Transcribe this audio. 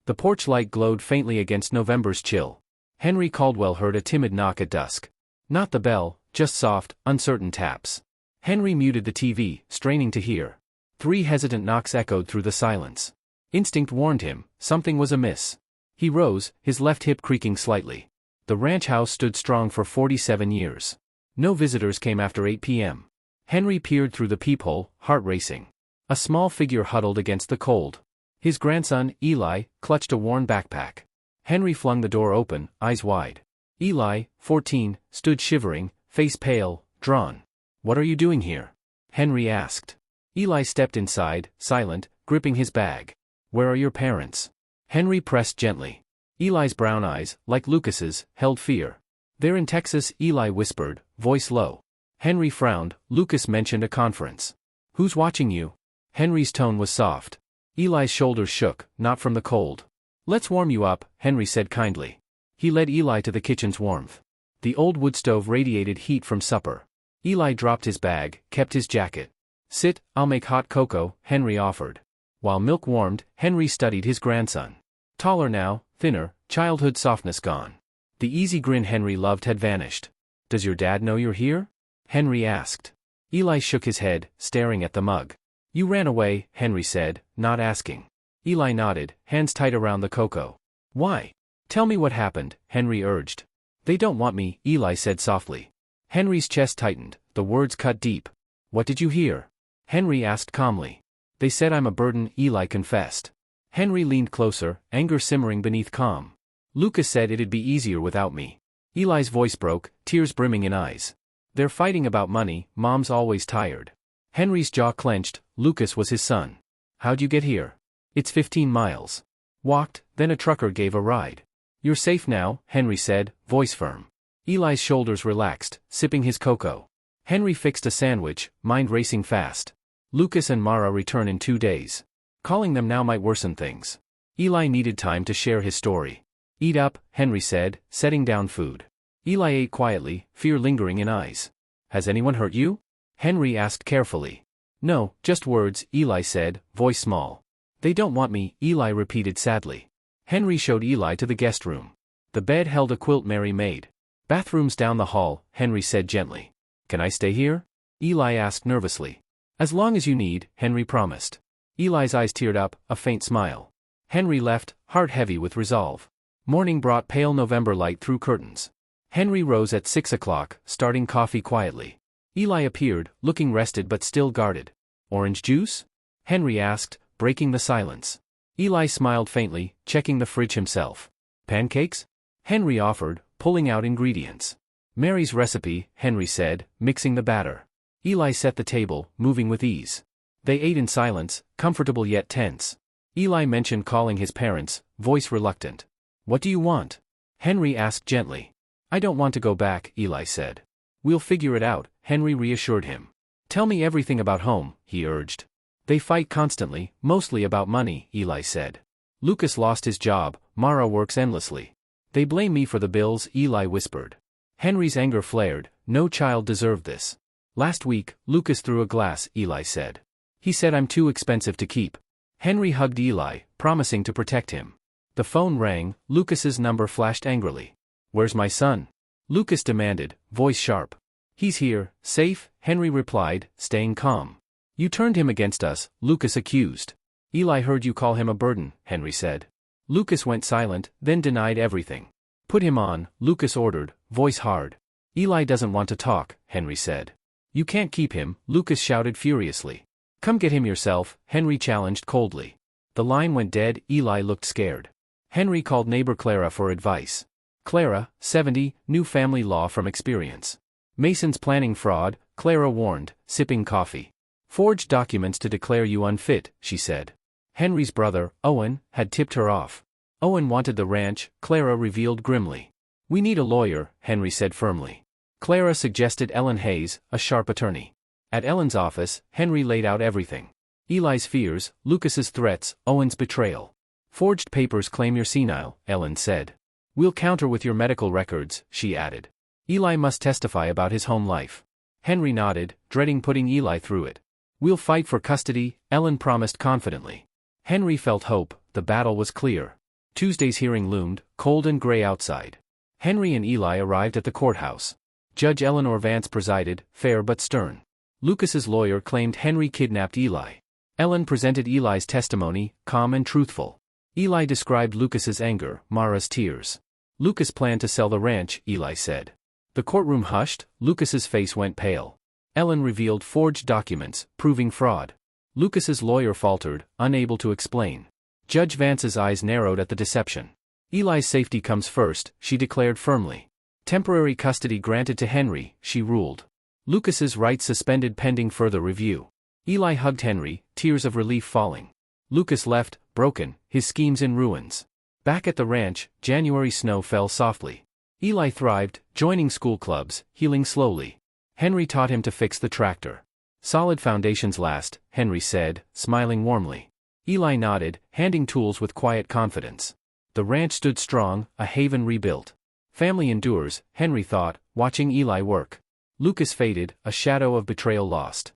The porch light glowed faintly against November's chill. Henry Caldwell heard a timid knock at dusk. Not the bell, just soft, uncertain taps. Henry muted the TV, straining to hear. 3 hesitant knocks echoed through the silence. Instinct warned him, something was amiss. He rose, his left hip creaking slightly. The ranch house stood strong for 47 years. No visitors came after 8 p.m. Henry peered through the peephole, heart racing. A small figure huddled against the cold. His grandson, Eli, clutched a worn backpack. Henry flung the door open, eyes wide. Eli, 14, stood shivering, face pale, drawn. "What are you doing here?" Henry asked. Eli stepped inside, silent, gripping his bag. "Where are your parents?" Henry pressed gently. Eli's brown eyes, like Lucas's, held fear. "They're in Texas," Eli whispered, voice low. Henry frowned. Lucas mentioned a conference. "Who's watching you?" Henry's tone was soft. Eli's shoulders shook, not from the cold. "Let's warm you up," Henry said kindly. He led Eli to the kitchen's warmth. The old wood stove radiated heat from supper. Eli dropped his bag, kept his jacket. "Sit, I'll make hot cocoa," Henry offered. While milk warmed, Henry studied his grandson. Taller now, thinner, childhood softness gone. The easy grin Henry loved had vanished. "Does your dad know you're here?" Henry asked. Eli shook his head, staring at the mug. "You ran away," Henry said, not asking. Eli nodded, hands tight around the cocoa. "Why? Tell me what happened," Henry urged. "They don't want me," Eli said softly. Henry's chest tightened, the words cut deep. "What did you hear?" Henry asked calmly. "They said I'm a burden," Eli confessed. Henry leaned closer, anger simmering beneath calm. "Lucas said it'd be easier without me." Eli's voice broke, tears brimming in eyes. "They're fighting about money, Mom's always tired." Henry's jaw clenched. Lucas was his son. "How'd you get here?" "It's 15 miles. Walked, then a trucker gave a ride." "You're safe now," Henry said, voice firm. Eli's shoulders relaxed, sipping his cocoa. Henry fixed a sandwich, mind racing fast. "Lucas and Mara return in 2 days. Calling them now might worsen things." Eli needed time to share his story. "Eat up," Henry said, setting down food. Eli ate quietly, fear lingering in eyes. "Has anyone hurt you?" Henry asked carefully. "No, just words," Eli said, voice small. "They don't want me," Eli repeated sadly. Henry showed Eli to the guest room. The bed held a quilt Mary made. "Bathroom's down the hall," Henry said gently. "Can I stay here?" Eli asked nervously. "As long as you need," Henry promised. Eli's eyes teared up, a faint smile. Henry left, heart heavy with resolve. Morning brought pale November light through curtains. Henry rose at 6 o'clock, starting coffee quietly. Eli appeared, looking rested but still guarded. "Orange juice?" Henry asked, breaking the silence. Eli smiled faintly, checking the fridge himself. "Pancakes?" Henry offered, pulling out ingredients. "Mary's recipe," Henry said, mixing the batter. Eli set the table, moving with ease. They ate in silence, comfortable yet tense. Eli mentioned calling his parents, voice reluctant. "What do you want?" Henry asked gently. "I don't want to go back," Eli said. "We'll figure it out," Henry reassured him. "Tell me everything about home," he urged. "They fight constantly, mostly about money," Eli said. "Lucas lost his job, Mara works endlessly. They blame me for the bills," Eli whispered. Henry's anger flared. No child deserved this. "Last week, Lucas threw a glass," Eli said. "He said I'm too expensive to keep." Henry hugged Eli, promising to protect him. The phone rang. Lucas's number flashed angrily. "Where's my son?" Lucas demanded, voice sharp. "He's here, safe," Henry replied, staying calm. "You turned him against us," Lucas accused. "Eli heard you call him a burden," Henry said. Lucas went silent, then denied everything. "Put him on," Lucas ordered, voice hard. "Eli doesn't want to talk," Henry said. "You can't keep him," Lucas shouted furiously. "Come get him yourself," Henry challenged coldly. The line went dead. Eli looked scared. Henry called neighbor Clara for advice. Clara, 70, knew family law from experience. "Mason's planning fraud," Clara warned, sipping coffee. "Forged documents to declare you unfit," she said. Henry's brother, Owen, had tipped her off. Owen wanted the ranch, Clara revealed grimly. "We need a lawyer," Henry said firmly. Clara suggested Ellen Hayes, a sharp attorney. At Ellen's office, Henry laid out everything. Eli's fears, Lucas's threats, Owen's betrayal. "Forged papers claim you're senile," Ellen said. "We'll counter with your medical records," she added. "Eli must testify about his home life." Henry nodded, dreading putting Eli through it. "We'll fight for custody," Ellen promised confidently. Henry felt hope. The battle was clear. Tuesday's hearing loomed, cold and gray outside. Henry and Eli arrived at the courthouse. Judge Eleanor Vance presided, fair but stern. Lucas's lawyer claimed Henry kidnapped Eli. Ellen presented Eli's testimony, calm and truthful. Eli described Lucas's anger, Mara's tears. Lucas planned to sell the ranch, Eli said. The courtroom hushed, Lucas's face went pale. Ellen revealed forged documents, proving fraud. Lucas's lawyer faltered, unable to explain. Judge Vance's eyes narrowed at the deception. Eli's safety comes first, she declared firmly. Temporary custody granted to Henry, she ruled. Lucas's rights suspended pending further review. Eli hugged Henry, tears of relief falling. Lucas left, broken, his schemes in ruins. Back at the ranch, January snow fell softly. Eli thrived, joining school clubs, healing slowly. Henry taught him to fix the tractor. Solid foundations last, Henry said, smiling warmly. Eli nodded, handing tools with quiet confidence. The ranch stood strong, a haven rebuilt. Family endures, Henry thought, watching Eli work. Lucas faded, a shadow of betrayal lost.